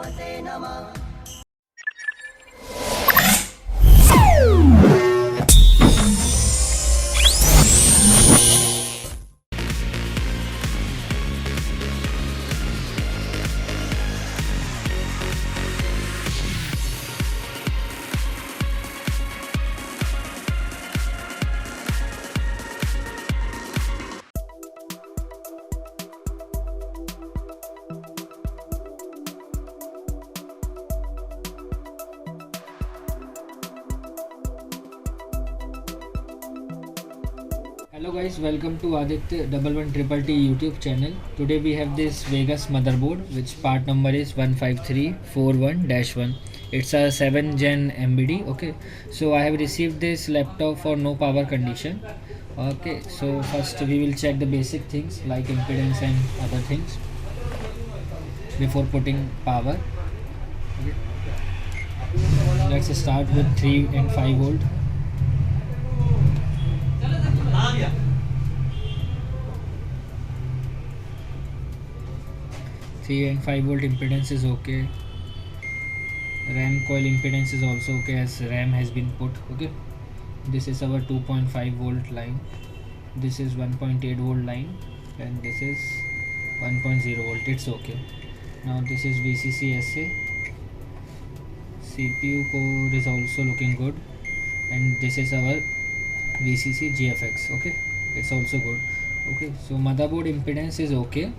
हनुमते नमः। Hello guys, welcome to Aditya 1111 YouTube channel. Today we have this Vegas motherboard which part number is 15341-1. It's a 7 gen MBD. Okay, so I have received this laptop for no power condition. Okay, so first we will check the basic things like impedance and other things before putting power. Okay. Let's start with 3 and 5 volt. 3 and 5 volt impedance is okay. RAM coil impedance is also okay as RAM has been put. Okay, this is our 2.5 volt line, this is 1.8 volt line, and this is 1.0 volt. It's okay. Now this is VCC SA. CPU core is also looking good, and this is our VCC GFX. Okay, it's also good. Okay, so motherboard impedance is okay.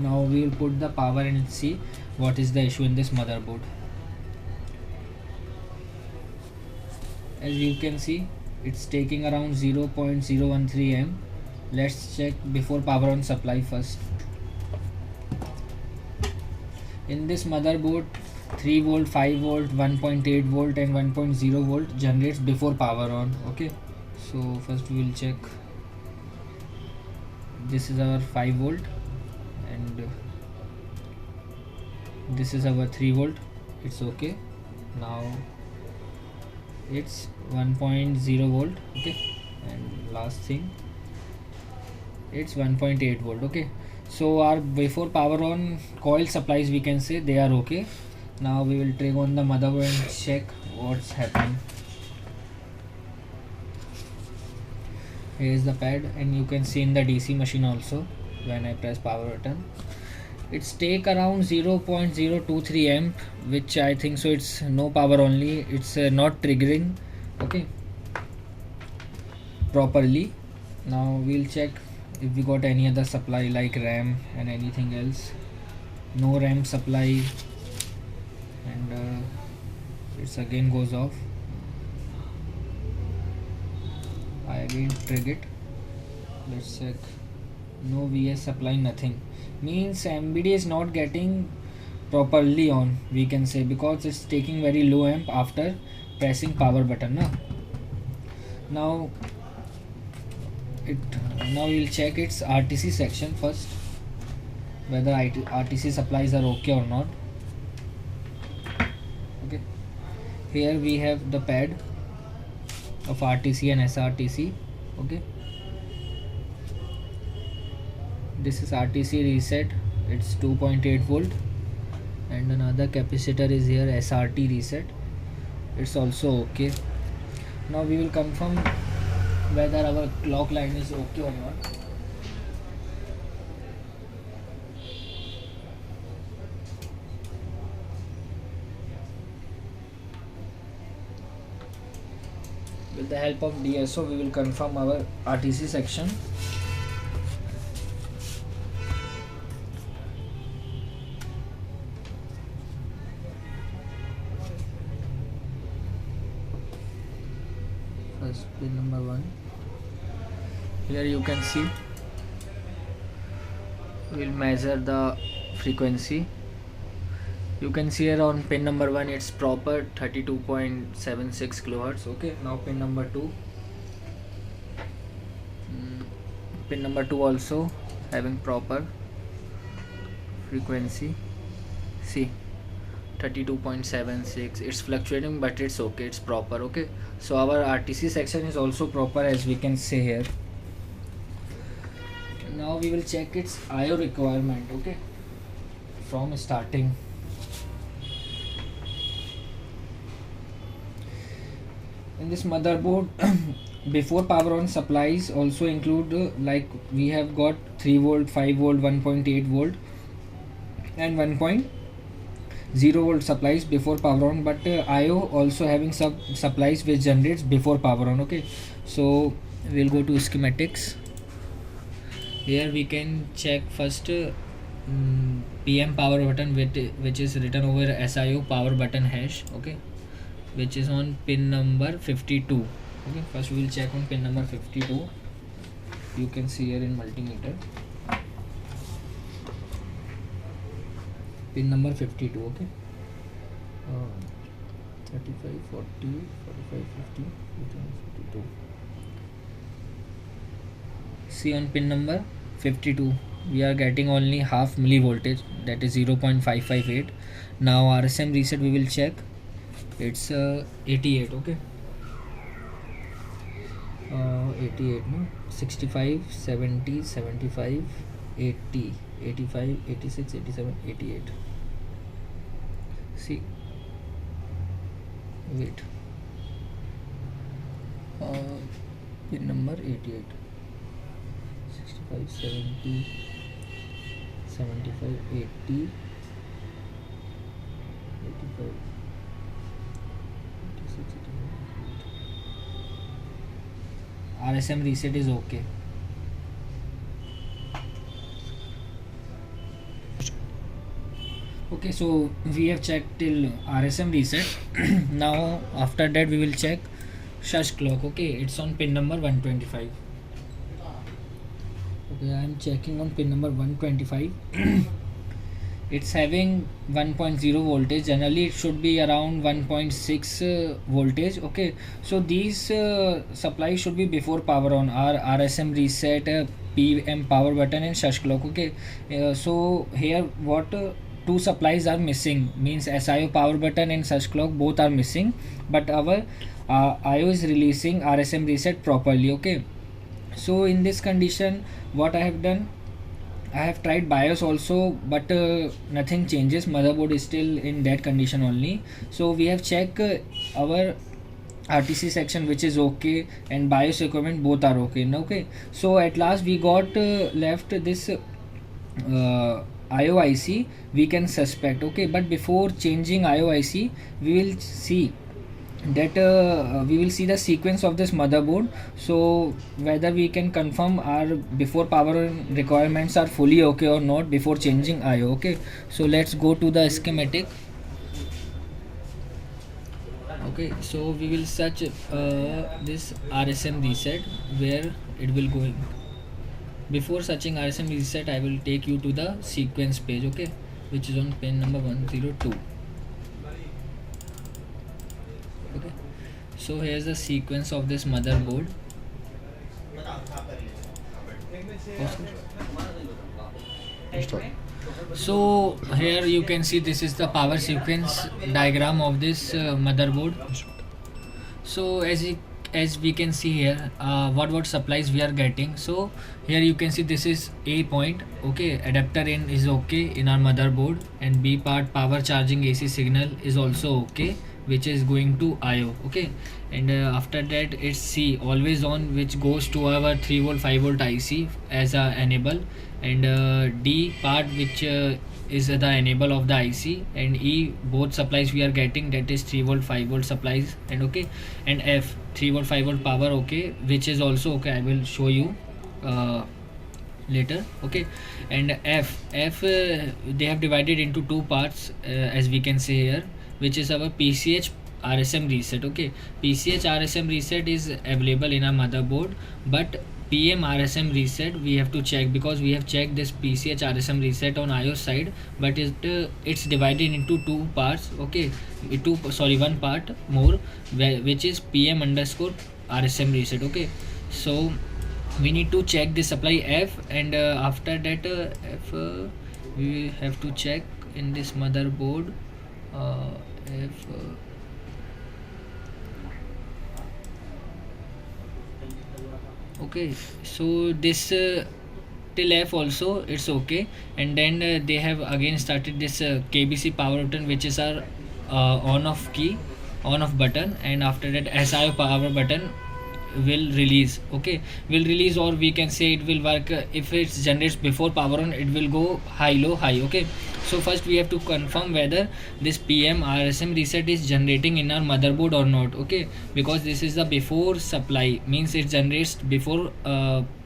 Now we will put the power and see what is the issue in this motherboard. As you can see, it's taking around 0.013 amp. Let's check before power on supply first. In this motherboard, 3 volt, 5 volt, 1.8 volt and 1.0 volt generates before power on. Okay, so first we will check. This is our 5 volt and this is our 3 volt. It's okay. Now it's 1.0 volt. Okay, and last thing, it's 1.8 volt. Okay, so our before power on coil supplies, we can say they are okay. Now we will take on the motherboard and check what's happening. Here is the pad, and you can see in the DC machine also when I press power button, it's take around 0.023 amp, which I think so it's no power only. It's not triggering. Okay, properly. Now we'll check if we got any other supply like RAM and anything else. No RAM supply, and it's again goes off. I again trigger it. Let's check. No VS supply, nothing. Means MBD is not getting properly on, we can say, because it's taking very low amp after pressing power button. Now we'll check its RTC section first, whether RTC supplies are okay or not. Okay, here we have the pad of RTC and SRTC. Okay, this is RTC reset, it's 2.8 volt, and another capacitor is here, SRT reset. It's also okay. Now we will confirm whether our clock line is okay or not. With the help of DSO, we will confirm our RTC section. First pin number 1. Here you can see, we'll measure the frequency. You can see here on pin number 1 it's proper 32.76 kilohertz. Okay, now pin number 2. Pin number 2 also having proper frequency. See, 32.76. It's fluctuating, but it's okay, it's proper. Okay, so our RTC section is also proper, as we can say here. Now we will check its IO requirement. Okay, from starting, In this motherboard, before power on supplies also include like we have got 3 volt, 5 volt, 1.8 volt and 1.0 volt supplies before power on, but IO also having some supplies which generates before power on. Okay, so we'll go to schematics. Here we can check first PM power button, which is written over SIO power button hash. Okay, which is on pin number 52. Okay, first we will check on pin number 52. You can see here in multimeter pin number 52. Okay, 35, 40, 45, 50, 52. See, on pin number 52 we are getting only half millivoltage, that is 0.558. Now RSM reset we will check, it's 88. Okay, 88 no, 65, 70, 75, 80, 85, 86, 87, 88. See, wait, pin number 88, 65, 70, 75, 80, 85, 86, 87. RSM reset is okay. Okay, so we have checked till RSM reset. Now after that we will check shush clock. Okay, it's on pin number 125. Okay, I am checking on pin number 125. It's having 1.0 voltage. Generally it should be around 1.6 voltage. Okay, so these supplies should be before power on, our RSM reset, PM power button and shush clock. Okay, so here what two supplies are missing, means SIO power button and shush clock both are missing, but our IO is releasing RSM reset properly. Okay, so in this condition what I have done, I have tried BIOS also, but nothing changes. Motherboard is still in that condition only. So we have checked our RTC section, which is okay, and BIOS equipment both are okay. Okay, so at last we got left this IOIC we can suspect. Okay, but before changing IOIC we will see that we will see the sequence of this motherboard, so whether we can confirm our before power requirements are fully okay or not before changing IO. Okay, so let's go to the schematic. Okay, so we will search this RSM reset, where it will go in. Before searching RSM reset I will take you to the sequence page. Okay, which is on pin number 102. Okay, so here's the sequence of this motherboard. So here you can see this is the power sequence diagram of this motherboard. So as we can see here, what supplies we are getting. So here you can see this is A point. Okay, adapter in is okay in our motherboard, and B part power charging AC signal is also okay, which is going to IO. Okay, and after that it's C always on, which goes to our 3 volt 5 volt IC as a enable, and D part which is the enable of the IC, and E both supplies we are getting, that is 3 volt 5 volt supplies. And okay, and F 3 volt 5 volt power, okay, which is also okay, I will show you later. Okay, and F they have divided into two parts, as we can see here, which is our PCH RSM reset. Okay, PCH RSM reset is available in our motherboard, but PM RSM reset we have to check, because we have checked this PCH RSM reset on iOS side, but it's divided into two parts. Okay, one part more, which is PM underscore RSM reset. Okay, so we need to check the supply F, and after that F we have to check in this motherboard F. Okay, so this till F also it's okay, and then they have again started this KBC power button, which is our on off key. on off button, and after that SIO power button will release. Okay, will release, or we can say it will work. If it generates before power on, it will go high low high. Okay, so first we have to confirm whether this PM RSM reset is generating in our motherboard or not. Okay, because this is the before supply, means it generates before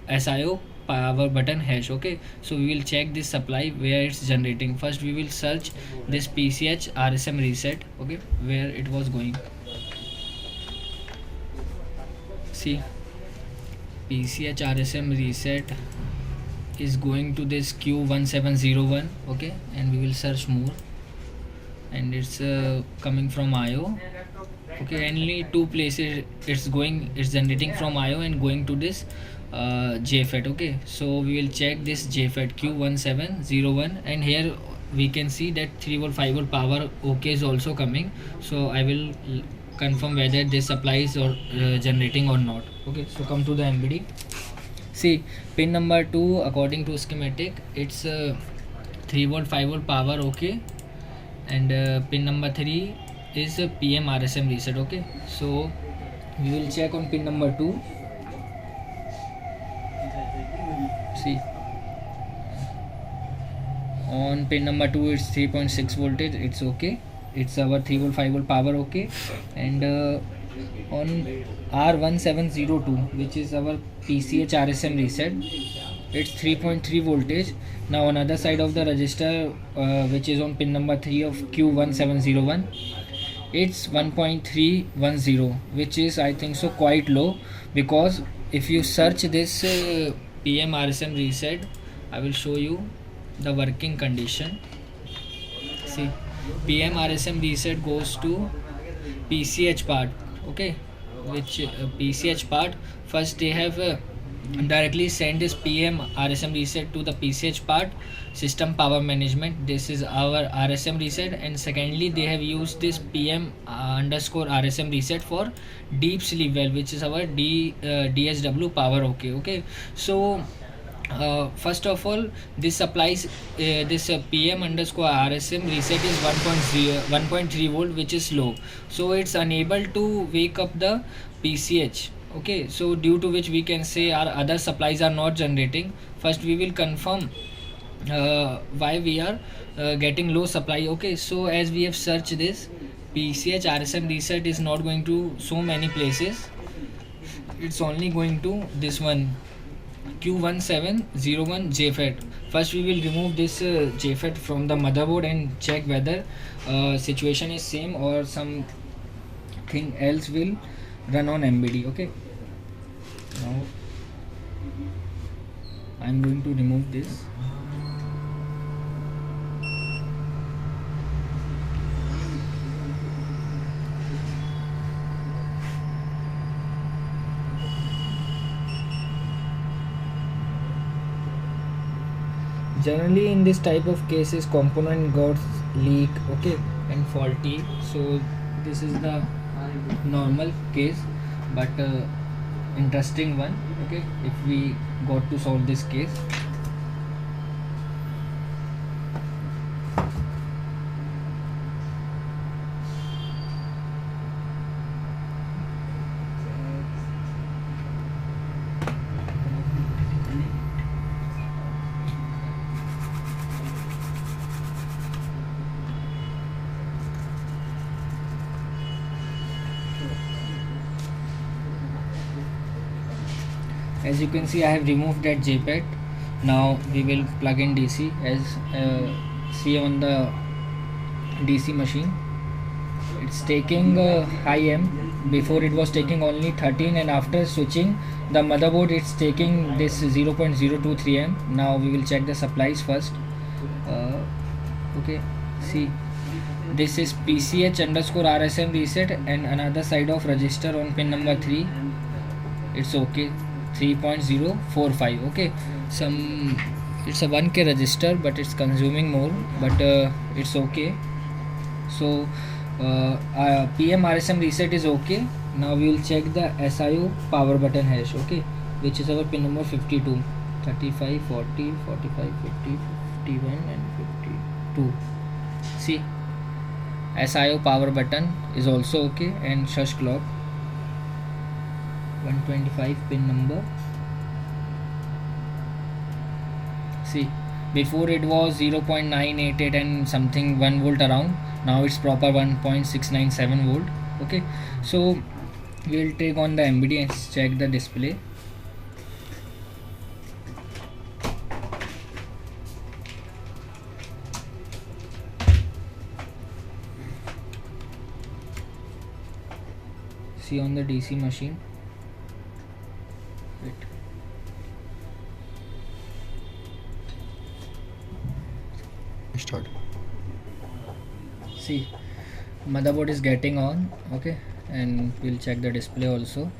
SIO power button hash. Okay, so we will check this supply where it's generating. First we will search this PCH RSM reset. Okay, where it was going. See, PCH RSM reset is going to this Q1701. Okay, and we will search more, and it's coming from IO. Okay, only two places it's going, it's generating from IO and going to this JFET. Okay, so we will check this JFET Q1701, and here we can see that 3 volt 5 volt power okay is also coming. So I will confirm whether this supply is or generating or not. Okay, so come to the MBD. See, pin number 2 according to schematic, it's 3 volt 5 volt power okay, and pin number 3 is PM RSM reset. Okay, so we will check on pin number 2. See, on pin number 2 it's 3.6 voltage, it's okay, it's our 3 volt 5 volt power okay, and on R1702, which is our PCH RSM reset, it's 3.3 voltage. Now on other side of the register, which is on pin number 3 of Q1701, it's 1.310, which is I think so quite low, because if you search this PM RSM reset, I will show you the working condition. See, PM RSM reset goes to PCH part. Okay, which PCH part, first they have directly send this PM RSM reset to the PCH part, system power management. This is our RSM reset, and secondly they have used this PM underscore RSM reset for deep sleep well, which is our DSW power okay. Okay, so first of all, this supplies this PM underscore RSM reset is 1.3 volt, which is low, so it's unable to wake up the PCH. Okay, so due to which we can say our other supplies are not generating. First we will confirm why we are getting low supply. Okay, so as we have searched this, PCH RSM reset is not going to so many places, it's only going to this one Q1701 JFET. First we will remove this JFET from the motherboard and check whether situation is same or something else will run on MBD. Okay, now I'm going to remove this. Generally in this type of cases component got leak, okay, and faulty, so this is the normal case, but interesting one. Okay, if we got to solve this case. As you can see, I have removed that JPEG. Now we will plug in DC. As see on the DC machine, it's taking high M. Before it was taking only 13, and after switching the motherboard, it's taking this 0.023 M. Now we will check the supplies first. Okay, see, this is PCH underscore RSM reset, and another side of register on pin number 3. It's okay, 3.045. Okay, some, it's a 1K register, but it's consuming more, but it's okay. So PM RSM reset is okay. Now we will check the SIO power button hash, okay, which is our pin number 52, 35, 40, 45, 50, 51 and 52. See, SIO power button is also okay, and shush clock 125 pin number. See, before it was 0.988 and something 1 volt around, now it's proper 1.697 volt. Okay, so we'll take on the MBD and check the display. See on the DC machine. Wait. Start. See, motherboard is getting on. Okay, and we'll check the display also.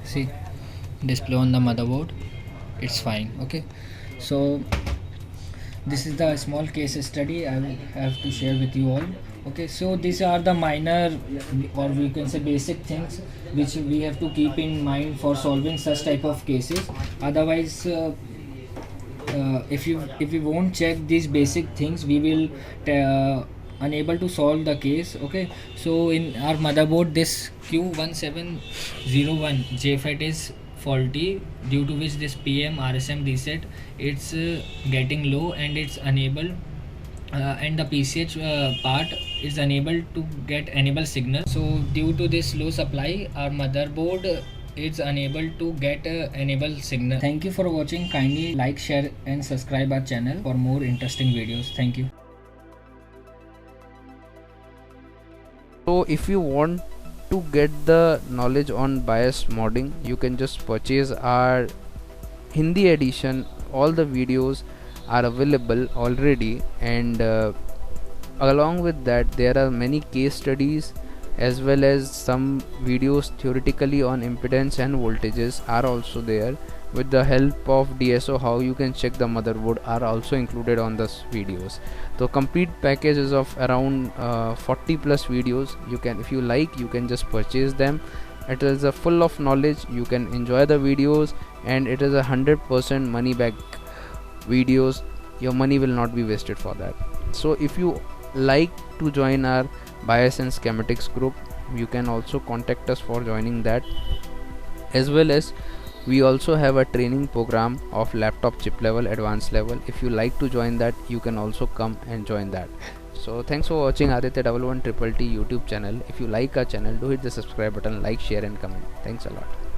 See, display on the motherboard, it's fine. Okay, so this is the small case study I will have to share with you all. Okay, so these are the minor, or we can say basic things which we have to keep in mind for solving such type of cases. Otherwise if you won't check these basic things, we will unable to solve the case. Okay, so in our motherboard, this Q1701 JFET is faulty, due to which this PM RSM reset, it's getting low and it's unable and the PCH part is unable to get enable signal. So due to this low supply, our motherboard is unable to get enable signal. Thank you for watching. Kindly like, share and subscribe our channel for more interesting videos. Thank you. So if you want to get the knowledge on BIOS modding, you can just purchase our Hindi edition. All the videos are available already, and along with that there are many case studies as well as some videos theoretically on impedance and voltages are also there. With the help of DSO, how you can check the motherboard are also included on this videos. So complete package is of around 40 plus videos. You can, if you like, you can just purchase them. It is a full of knowledge. You can enjoy the videos, and it is 100% money back videos. Your money will not be wasted for that. So if you like to join our BIOS and schematics group, you can also contact us for joining that. As well as we also have a training program of laptop chip level, advanced level. If you like to join that, you can also come and join that. So thanks for watching Aditya 111 Triple T YouTube channel. If you like our channel, do hit the subscribe button, like, share and comment. Thanks a lot.